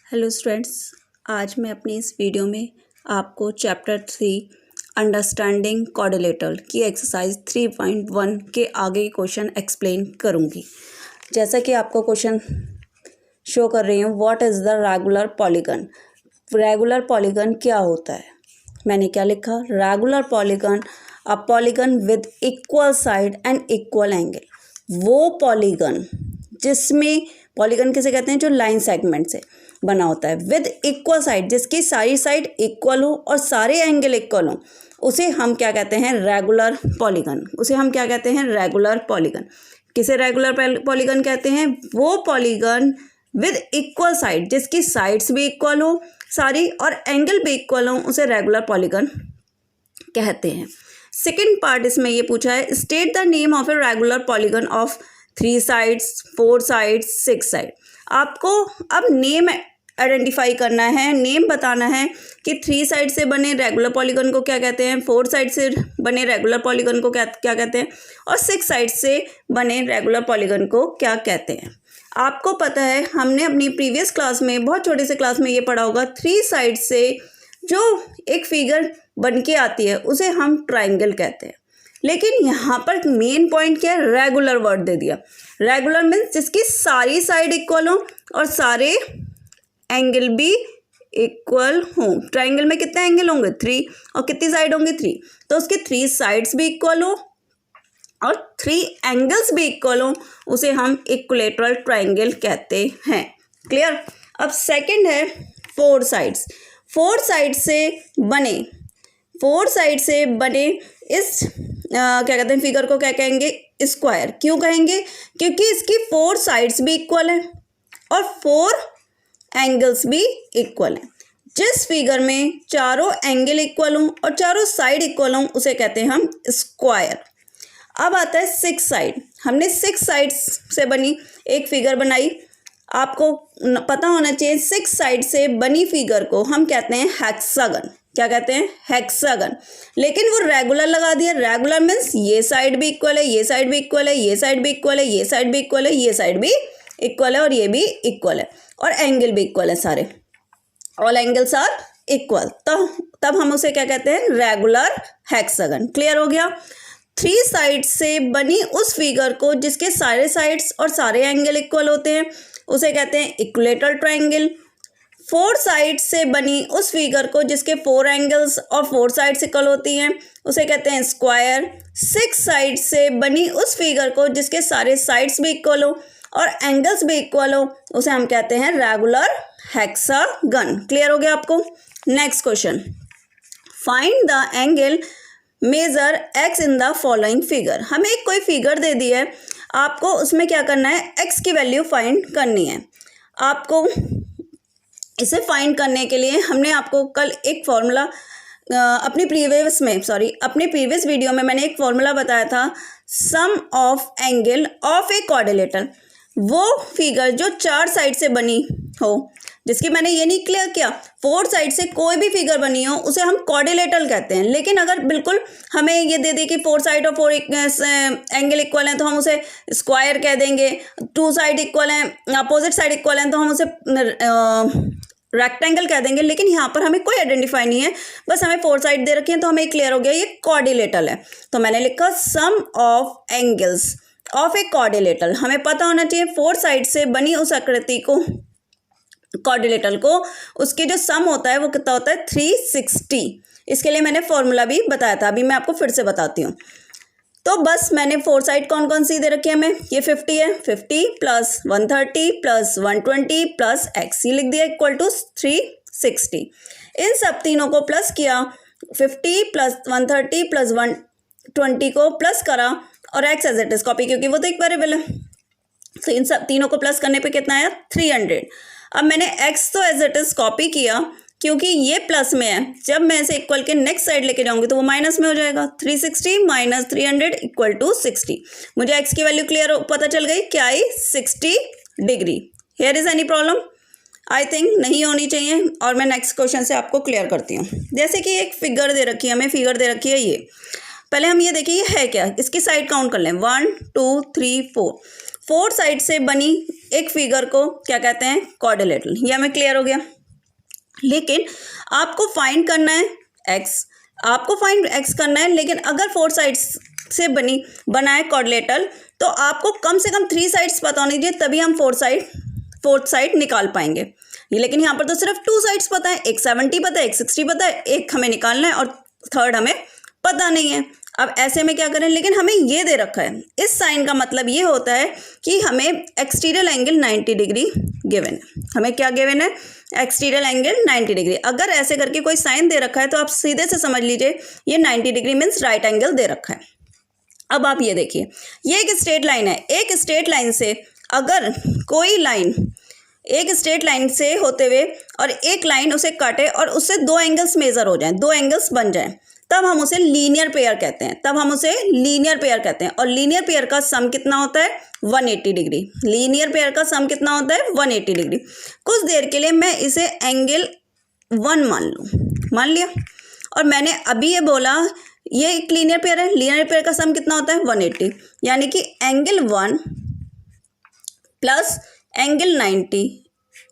Hello students, आज मैं अपनी इस वीडियो में आपको चैप्टर 3 अंडरस्टैंडिंग क्वाड्रिलेटरल की एक्सरसाइज 3.1 के आगे के क्वेश्चन एक्सप्लेन करूंगी। जैसा कि आपको क्वेश्चन शो कर रही हूँ, what is the regular polygon. Regular polygon क्या होता है? मैंने क्या लिखा? Regular polygon, a polygon with equal side and equal angle. वो पॉलीगन जिसमें, पॉलीगन किसे कहते हैं? जो लाइन सेगमेंट से बना होता है, विद इक्वल साइड, जिसकी सारी साइड इक्वल हो और सारे एंगल इक्वल हो, उसे हम क्या कहते हैं? Regular polygon. उसे हम क्या कहते हैं? Regular polygon. किसे रेगुलर पॉलीगन कहते हैं? वो पॉलीगन विद इक्वल साइड, जिसकी साइड्स भी इक्वल हो सारी और एंगल भी इक्वल हो, उसे रेगुलर पॉलीगन कहते हैं। सेकेंड पार्ट इसमें ये पूछा है, state the name of a regular polygon of 3 sides, 4 sides, 6 side. आपको अब नेम आइडेंटिफाई करना है, नेम बताना है कि 3 साइड से बने रेगुलर पॉलीगन को क्या कहते हैं, 4 साइड से बने रेगुलर पॉलीगन को क्या कहते हैं, और 6 साइड से बने रेगुलर पॉलीगन को क्या कहते हैं। आपको पता है, हमने अपनी प्रीवियस क्लास में, बहुत छोटे से क्लास में ये पढ़ा होगा, 3 साइड से जो एक फिगर बन के आती है उसे हम ट्राइंगल कहते हैं। लेकिन यहाँ पर मेन पॉइंट क्या है? रेगुलर वर्ड दे दिया। रेगुलर मीन्स जिसकी सारी साइड इक्वल हो और सारे एंगल भी इक्वल हों। ट्राइंगल में कितने एंगल होंगे? 3। और कितनी साइड होंगी? 3। तो उसके 3 साइड्स भी इक्वल हो और 3 एंगल्स भी इक्वल हो, उसे हम इक्विलेटरल ट्राइंगल कहते हैं। क्लियर? अब सेकंड है 4 साइड्स। 4 साइड से बने, 4 साइड से बने इस क्या कहते हैं फिगर को क्या कहेंगे? स्क्वायर। क्यों कहेंगे? क्योंकि इसकी 4 साइड्स भी इक्वल है और 4 एंगल्स भी इक्वल है। जिस फिगर में चारों एंगल इक्वल हों और चारों साइड इक्वल हों, उसे कहते हैं हम स्क्वायर। अब आता है 6 साइड। हमने 6 साइड्स से बनी एक फिगर बनाई। आपको पता होना चाहिए, 6 साइड से बनी फिगर को हम कहते हैं हेक्सागन। क्या कहते हैं? हेक्सागन। लेकिन वो रेगुलर लगा दिया। रेगुलर मीन्स ये साइड भी इक्वल है, ये साइड भी इक्वल है, ये साइड भी इक्वल है, ये साइड भी इक्वल है, ये साइड भी इक्वल है और ये भी इक्वल है और एंगल भी इक्वल है सारे। All angles are equal. तो तब हम उसे क्या कहते हैं? Regular hexagon. क्लियर हो गया? 3 साइड से बनी उस फिगर को जिसके सारे साइड्स और सारे एंगल इक्वल होते हैं, उसे कहते हैं इक्विलेटरल ट्राइंगल। 4 साइड से बनी उस फिगर को जिसके 4 एंगल्स और 4 साइड्स इक्वल होती हैं, उसे कहते हैं स्क्वायर। 6 साइड से बनी उस फिगर को जिसके सारे साइड्स भी इक्वल हो और एंगल्स भी इक्वल हो, उसे हम कहते हैं रेगुलर हेक्सागन। क्लियर हो गया आपको? Next question, find the angle measure x in the following figure. हमें एक कोई फिगर दे दी है, आपको उसमें क्या करना है? एक्स की वैल्यू फाइंड करनी है। आपको इसे फाइंड करने के लिए हमने आपको कल एक फॉर्मूला अपनी प्रीवियस वीडियो में मैंने एक फॉर्मूला बताया था, sum of angle of a quadrilateral. वो फिगर जो 4 साइड से बनी हो, जिसकी मैंने ये नहीं क्लियर किया, 4 साइड से कोई भी फिगर बनी हो, उसे हम क्वाड्रिलेटरल कहते हैं। लेकिन अगर बिल्कुल हमें ये दे दे कि 4 साइड और 4 एंगल इक्वल हैं, तो हम उसे स्क्वायर कह देंगे। 2 साइड इक्वल हैं, अपोजिट साइड इक्वल हैं, तो हम उसे रेक्टेंगल कह देंगे। लेकिन यहाँ पर हमें कोई आइडेंटिफाई नहीं है, बस हमें 4 साइड दे रखी है, तो हमें क्लियर हो गया ये क्वाड्रिलेटरल है। तो मैंने लिखा sum of angles of a quadrilateral. हमें पता होना चाहिए 4 साइड से बनी उस आकृति को, क्वाड्रिलेटरल को, उसके जो सम होता है वो कितना होता है? 360। इसके लिए मैंने फॉर्मूला भी बताया था, अभी मैं आपको फिर से बताती हूँ। तो बस मैंने 4 साइड कौन कौन सी दे रखी है हमें? ये 50 है, 50 प्लस 130 प्लस 120 प्लस एक्स, ये लिख दिया इक्वल टू 360। इन सब तीनों को प्लस किया, 50 प्लस 130 प्लस 120 को प्लस करा और x as it is copy, क्योंकि वो तो एक वेरिएबल है। तो इन सब तीनों को प्लस करने पे कितना आया? 300। अब मैंने x तो एज इट इज कॉपी किया, क्योंकि ये प्लस में है, जब मैं इसे इक्वल के नेक्स्ट साइड लेके जाऊंगी तो वो माइनस में हो जाएगा। 360 माइनस 300 इक्वल टू 60। मुझे x की वैल्यू क्लियर पता चल गई, क्या आई? 60 degree. Here is any problem? I think नहीं होनी चाहिए। और मैं नेक्स्ट क्वेश्चन से आपको क्लियर करती हूँ। जैसे कि एक फिगर दे रखी है, हमें फिगर दे रखी है ये। पहले हम ये देखिए ये है क्या, इसकी साइड काउंट कर लें, 1 2 3 4। फोर साइड से बनी एक फिगर को क्या कहते हैं, क्वाड्रिलेटरल। ये हमें क्लियर हो गया। लेकिन आपको फाइंड करना है एक्स, आपको फाइंड एक्स करना है, लेकिन अगर फोर साइड्स से बना है क्वाड्रिलेटरल तो आपको कम से कम 3 साइड्स पता होनी चाहिए, तभी हम फोर्थ साइड निकाल पाएंगे। लेकिन यहाँ पर तो सिर्फ 2 साइड्स पता है, एक 70 पता है, एक 60 पता है, एक हमें निकालना है और थर्ड हमें पता नहीं है। अब ऐसे में क्या करें, लेकिन हमें ये दे रखा है, इस साइन का मतलब ये होता है कि हमें एक्सटीरियर एंगल 90 डिग्री गिवन है। हमें क्या गिवन है, एक्सटीरियर एंगल 90 डिग्री। अगर ऐसे करके कोई साइन दे रखा है तो आप सीधे से समझ लीजिए ये 90 डिग्री मीन्स राइट एंगल दे रखा है। अब आप ये देखिए, ये एक स्ट्रेट लाइन है, एक स्ट्रेट लाइन से अगर कोई लाइन एक स्ट्रेट लाइन से होते हुए और एक लाइन उसे काटे और उससे 2 एंगल्स मेजर हो जाएं, 2 एंगल्स बन जाएं, तब हम उसे लीनियर पेयर कहते हैं। और लीनियर पेयर का सम कितना होता है, 180 डिग्री। लीनियर पेयर का सम कितना होता है, 180 डिग्री। कुछ देर के लिए मैं इसे एंगल 1 मान लिया, और मैंने अभी ये बोला ये एक लीनियर पेयर है, लीनियर पेयर का सम कितना होता है, 180, यानी कि angle 1 plus angle 90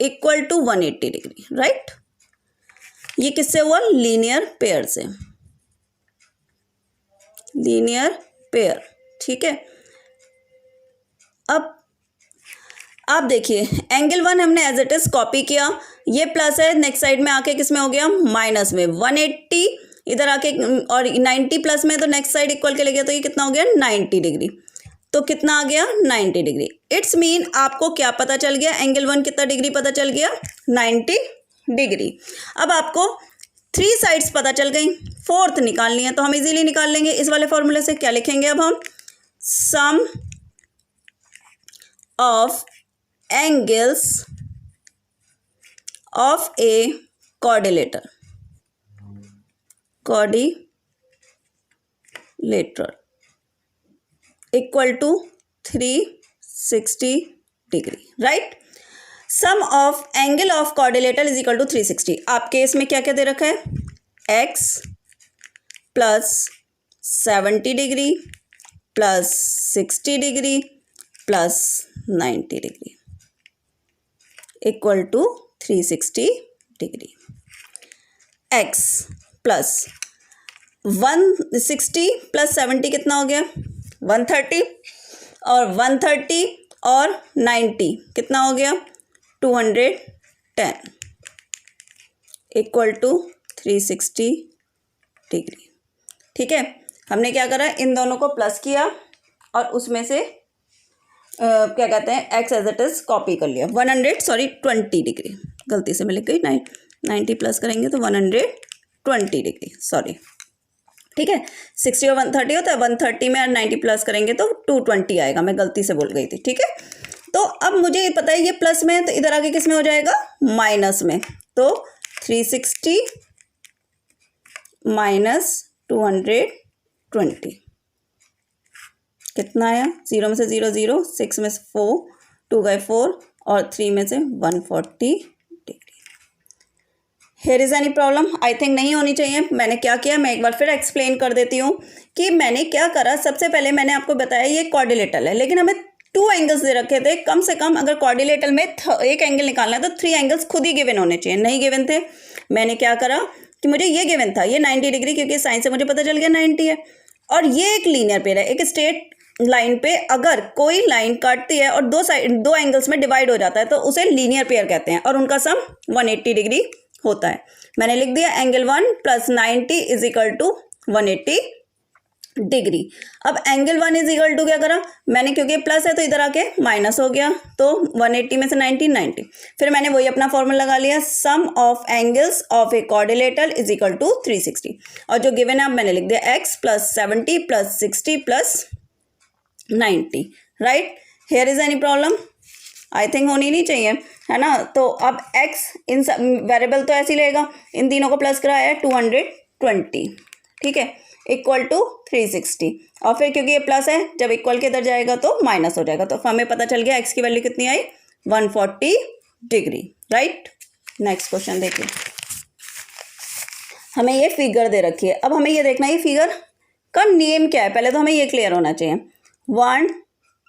equal to 180 degree, right. ये किससे हुआ, लीनियर पेयर से, लीनियर पेयर, ठीक है। अब आप देखिए एंगल 1 हमने एज इट इज कॉपी किया, ये प्लस है, नेक्स्ट साइड में आके किस में हो गया, माइनस में। 180 इधर आके और 90 प्लस में, तो नेक्स्ट साइड इक्वल के ले गया, तो ये कितना हो गया, 90 डिग्री। तो कितना आ गया, 90 डिग्री। इट्स मीन आपको क्या पता चल गया, एंगल 1 कितना डिग्री पता चल गया, 90 डिग्री। अब आपको 3 साइड्स पता चल गई, फोर्थ निकालनी है, तो हम इजीली निकाल लेंगे इस वाले फॉर्मूले से। क्या लिखेंगे अब हम, sum of angles of a quadrilateral equal to 360 degree, right. Sum of angle of quadrilateral is equal to 360। आपके इसमें क्या क्या दे रखा है, x plus 70 degree plus 60 degree plus 90 degree equal to 360 degree. x plus 160 plus 70 कितना हो गया, 130, और 130 और 90 कितना हो गया, 210 इक्वल टू 360 डिग्री, ठीक है। हमने क्या करा, इन दोनों को प्लस किया और उसमें से क्या कहते हैं, x as it is copy कर लिया। 20 डिग्री, गलती से मैं लिख गई, 90 प्लस करेंगे तो 120 डिग्री, सॉरी, ठीक है। 60 और 130 होता है, 130 में 90 प्लस करेंगे तो 220 आएगा, मैं गलती से बोल गई थी, ठीक है। तो अब मुझे पता है ये प्लस में है, तो इधर आगे किस में हो जाएगा, माइनस में। तो 360 माइनस 220 कितना आया, 0 में से 0 0, 6 में से 4, 2 गए 4 और 3 में से 140 degree. Here is any problem, I think नहीं होनी चाहिए। मैंने क्या किया, मैं एक बार फिर एक्सप्लेन कर देती हूँ कि मैंने क्या करा। सबसे पहले मैंने आपको बताया ये क्वाड्रिलेटरल है, लेकिन हमें 2 एंगल्स दे रखे थे। कम से कम अगर क्वाड्रिलेटरल में एक एंगल निकालना है तो 3 एंगल्स खुद ही गिवन होने चाहिए, नहीं गिवन थे। मैंने क्या करा कि मुझे ये गिवन था, ये 90 डिग्री, क्योंकि साइन से मुझे पता चल गया 90 है, और ये एक लीनियर पेयर है। एक स्ट्रेट लाइन पे अगर कोई लाइन काटती है और 2 एंगल्स में डिवाइड हो जाता है तो उसे लीनियर पेयर कहते हैं, और उनका सम 180 डिग्री होता है। मैंने लिख दिया angle 1 plus 90 is equal to 180 degree. अब एंगल 1 इज इक्वल टू क्या करा मैंने, क्योंकि प्लस है तो इधर आके माइनस हो गया, तो 180 में से 90। फिर मैंने वही अपना फॉर्मूला लगा लिया, sum of angles of a quadrilateral is equal to 360, और जो गिवन है अब मैंने लिख दिया x plus 70 plus 60 plus 90, right. Here is any problem, I think होनी नहीं चाहिए, है ना। तो अब x इन सब वेरिएबल तो ऐसे ही लेगा, इन तीनों को प्लस कराया है 220, ठीक है, इक्वल टू 360, और फिर क्योंकि ये प्लस है जब इक्वल के इधर जाएगा तो माइनस हो जाएगा, तो हमें पता चल गया x की वैल्यू कितनी आई, 140 डिग्री, राइट। नेक्स्ट क्वेश्चन देखिए, हमें ये फिगर दे रखी है। अब हमें ये देखना है ये फिगर का नेम क्या है, पहले तो हमें ये क्लियर होना चाहिए। 1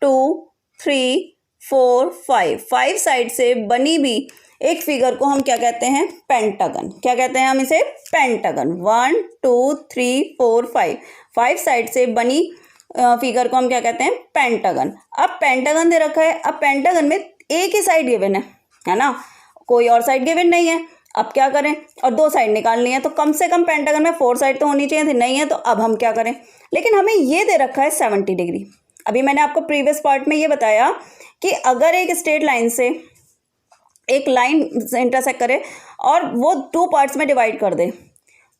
2 3 4 5 5 साइड से बनी भी एक फिगर को हम क्या कहते हैं? पेंटागन। क्या कहते हैं हम इसे? पेंटागन। 1 2 3 4 5 5 साइड से बनी फिगर को हम क्या कहते हैं? पेंटागन। अब पेंटागन दे रखा है, अब पेंटागन में एक ही साइड गिवन है ना, कोई और साइड गिवन नहीं है। अब क्या करें? और दो साइड निकालनी है, तो कम से कम पेंटागन में 4 साइड तो होनी चाहिए थी, नहीं है, तो अब हम क्या करें? लेकिन हमें ये दे रखा है 70 डिग्री। अभी मैंने आपको प्रीवियस पार्ट में ये बताया कि अगर एक स्ट्रेट लाइन से एक लाइन इंटरसेक्ट करे और वो 2 पार्ट्स में डिवाइड कर दे,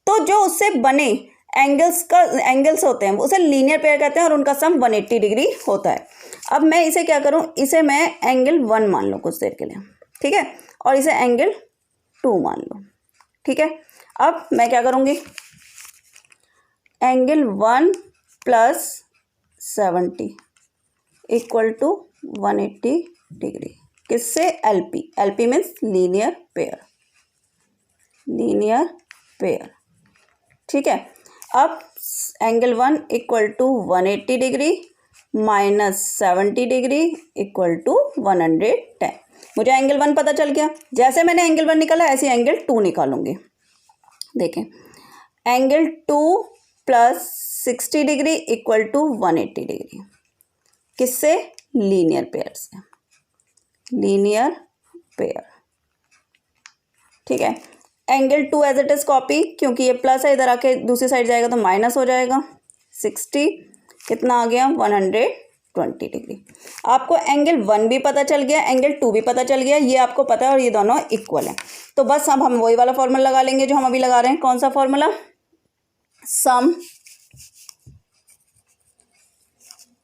तो जो उससे बने एंगल्स होते हैं उसे लीनियर पेयर कहते हैं और उनका सम 180 डिग्री होता है। अब मैं इसे क्या करूं? इसे मैं एंगल 1 मान लूं कुछ देर के लिए, ठीक है, और इसे एंगल 2 मान लो, ठीक है। अब मैं क्या करूंगी? Angle 1 plus 70 equal to 180 degree. किससे? LP. LP means linear pair, linear pair, ठीक है। अब angle 1 equal to 180 degree minus 70 degree equal to 110। मुझे एंगल 1 पता चल गया। जैसे मैंने एंगल 1 निकाला ऐसे एंगल 2 निकालूंगी। देखें, angle 2 plus 60 degree equal to 180 degree. किससे? लीनियर पेयर से, लीनियर पेयर, ठीक है। Angle 2 as it is copy, क्योंकि ये प्लस है, इधर आके दूसरी साइड जाएगा तो माइनस हो जाएगा। 60 कितना आ गया? 120 डिग्री। आपको एंगल 1 भी पता चल गया, एंगल 2 भी पता चल गया, ये आपको पता है और ये दोनों इक्वल है। तो बस अब हम वही वाला फॉर्मूला लगा लेंगे जो हम अभी लगा रहे हैं। कौन सा formula? Sum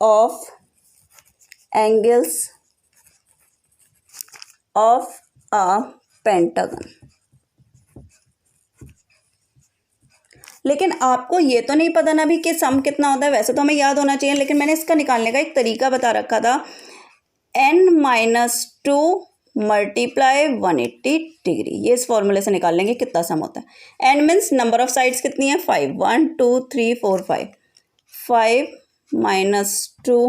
of angles of a pentagon. लेकिन आपको ये तो नहीं पता ना भी कि सम कितना होता है, वैसे तो हमें याद होना चाहिए, लेकिन मैंने इसका निकालने का एक तरीका बता रखा था, n-2 मल्टीप्लाई 180 डिग्री। ये इस फॉर्मूले से निकाल लेंगे कितना सम होता है। n means number of sides कितनी है? 5, 1 2 3 4 5 5 माइनस 2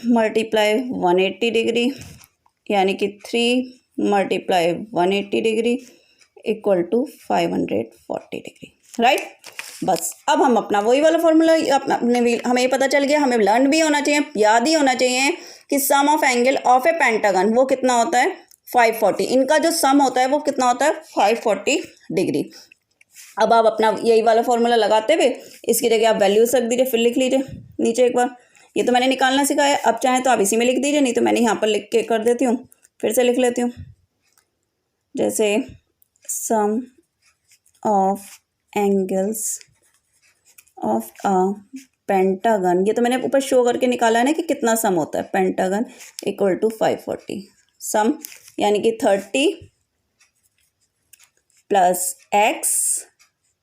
मल्टीप्लाई 180 डिग्री, यानी कि 3 multiply 180 degree equal to 540 degree, right. बस अब हम अपना वही वाला फॉर्मूला हमें ये पता चल गया, हमें लर्न भी होना चाहिए, याद ही होना चाहिए कि sum of angle of a pentagon वो कितना होता है? 540। इनका जो सम होता है वो कितना होता है? 540 डिग्री। अब आप अपना यही वाला फॉर्मूला लगाते हुए इसकी जगह आप वैल्यूज रख दीजिए, फिर लिख लीजिए नीचे एक बार। ये तो मैंने निकालना सिखाया, अब चाहे तो आप इसी में लिख दीजिए, नहीं तो मैंने यहाँ पर लिख के कर देती हूँ, फिर से लिख लेती हूँ। जैसे sum of angles of a pentagon, ये तो मैंने ऊपर शो करके निकाला है ना कि कितना सम होता है। पेंटागन इक्वल टू 540 सम, यानी कि 30 plus x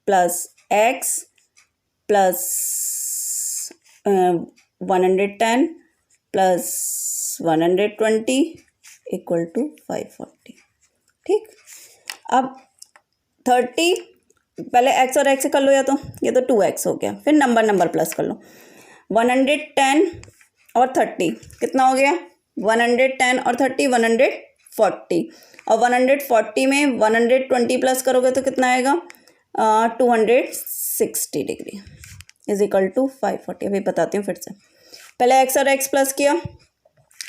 plus x plus 110 plus 120 equal to 540, ठीक। अब 30 पहले x और x से कर लो, या तो ये तो 2x हो गया, फिर नंबर प्लस कर लो। 110 और 30 कितना हो गया? 110 और 30 140, और 140 में 120 प्लस करोगे तो कितना आएगा? 260 डिग्री इज इक्वल टू 540। अभी बताती हूँ फिर से। पहले x और x प्लस किया,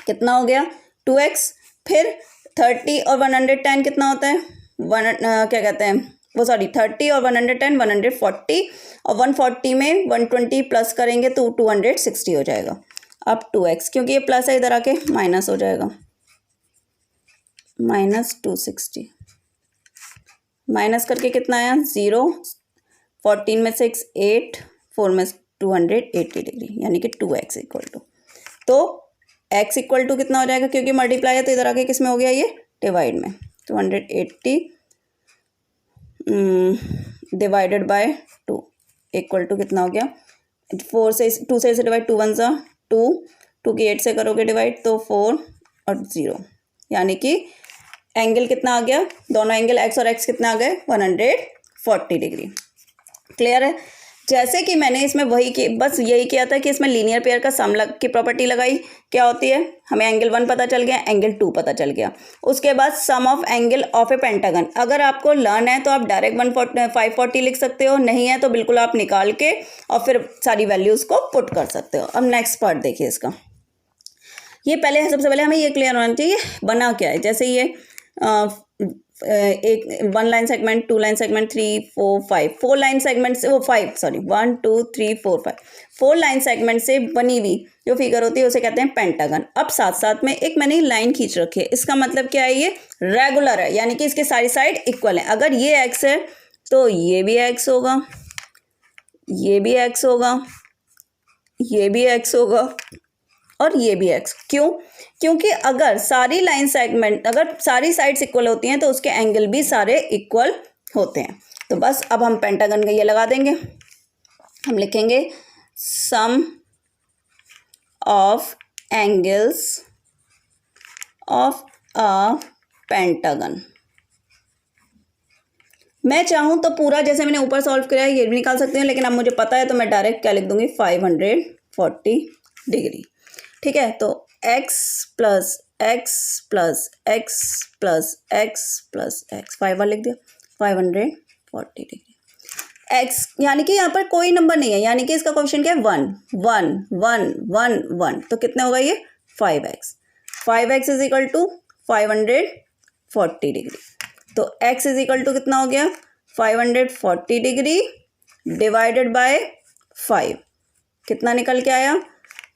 कितना हो गया? 2x, फिर 30 और 110 कितना होता है? क्या कहते हैं वो, सॉरी 30 और 110 140, और 140 में 120 प्लस करेंगे तो 260 हो जाएगा। अब 2x, क्योंकि ये प्लस है इधर आके माइनस हो जाएगा, माइनस 260, माइनस करके कितना आया? 0, 14 में 6 8, 4 में 280 डिग्री, यानी कि 2x इक्वल टू, तो x इक्वल टू कितना हो जाएगा? क्योंकि मल्टीप्लाई है तो इधर आके किस में हो गया? ये डिवाइड में। 280 डिवाइडेड बाय 2 इक्वल टू कितना हो गया? 4 से 2 से डिवाइड, 2 1 2, 2 की 8 से करोगे डिवाइड तो 4 और 0, यानी कि एंगल कितना आ गया? दोनों एंगल x और x कितना आ गए? 140 डिग्री। क्लियर है? जैसे कि मैंने इसमें बस यही किया था कि इसमें लीनियर पेयर का सम की प्रॉपर्टी लगाई, क्या होती है, हमें एंगल 1 पता चल गया, एंगल 2 पता चल गया। उसके बाद sum of angle of a pentagon, अगर आपको लर्न है तो आप डायरेक्ट 540 लिख सकते हो, नहीं है तो बिल्कुल आप निकाल के और फिर सारी वैल्यूज़ को पुट कर सकते हो। अब नेक्स्ट पार्ट देखिए इसका। ये पहले सबसे पहले हमें ये क्लियर होना चाहिए बना क्या है। जैसे ये एक 1 line segment, 2 line segment, 3 4 5 4 line segment से 1 2 3 4 5 4 लाइन सेगमेंट से बनी हुई जो फिगर होती है उसे कहते हैं पेंटागन। अब साथ साथ में एक मैंने लाइन खींच रखी है, इसका मतलब क्या है, ये रेगुलर है, यानी कि इसके सारी साइड इक्वल है। अगर ये एक्स है तो ये भी एक्स होगा, ये भी एक्स होगा, ये भी एक्स होगा और ये भी एक्स। क्यों? क्योंकि अगर सारी लाइन सेगमेंट, अगर सारी साइड्स इक्वल होती हैं तो उसके एंगल भी सारे इक्वल होते हैं। तो बस अब हम पेंटागन का ये लगा देंगे, हम लिखेंगे sum of angles of a pentagon. मैं चाहूँ तो पूरा जैसे मैंने ऊपर सॉल्व किया है ये भी निकाल सकते हैं, लेकिन अब मुझे पता है तो मैं डायरेक्ट क्या लिख दूंगी, 540 डिग्री। ठीक है, तो x plus x plus x plus x plus x 5 बार लिख दिया, 540 डिग्री। x यानी कि यहाँ पर कोई नंबर नहीं है, यानी कि इसका क्वेश्चन क्या है, 1 1 1 1 1, तो कितने होगा ये 5x। 5x is equal to 540 degree. तो x इज इक्वल टू कितना हो गया, 540 डिग्री डिवाइडेड बाय 5, कितना निकल के आया,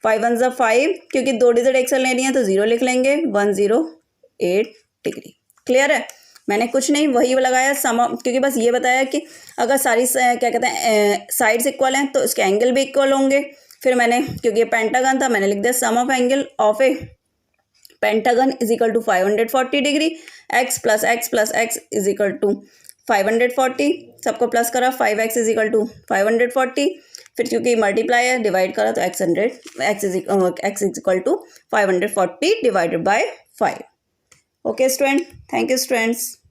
5 1 ज़ा 5, क्योंकि 2 डिजिट एक्सेल लेनी है तो 0 लिख लेंगे, 108 डिग्री। क्लियर है, मैंने कुछ नहीं वही लगाया सम, क्योंकि बस ये बताया कि अगर सारी क्या कहते हैं साइड्स इक्वल हैं तो इसके एंगल भी इक्वल होंगे। फिर मैंने, क्योंकि ये पेंटागन था, मैंने लिख दिया sum of angle of a pentagon is equal to 540 degree, x plus x is equal to 540, सबको प्लस करा, 5x इज इक्वल टू 540, फिर क्योंकि मल्टीप्लाई है डिवाइड करा तो x is equal to 540 divided by 5। Okay student, thank you students.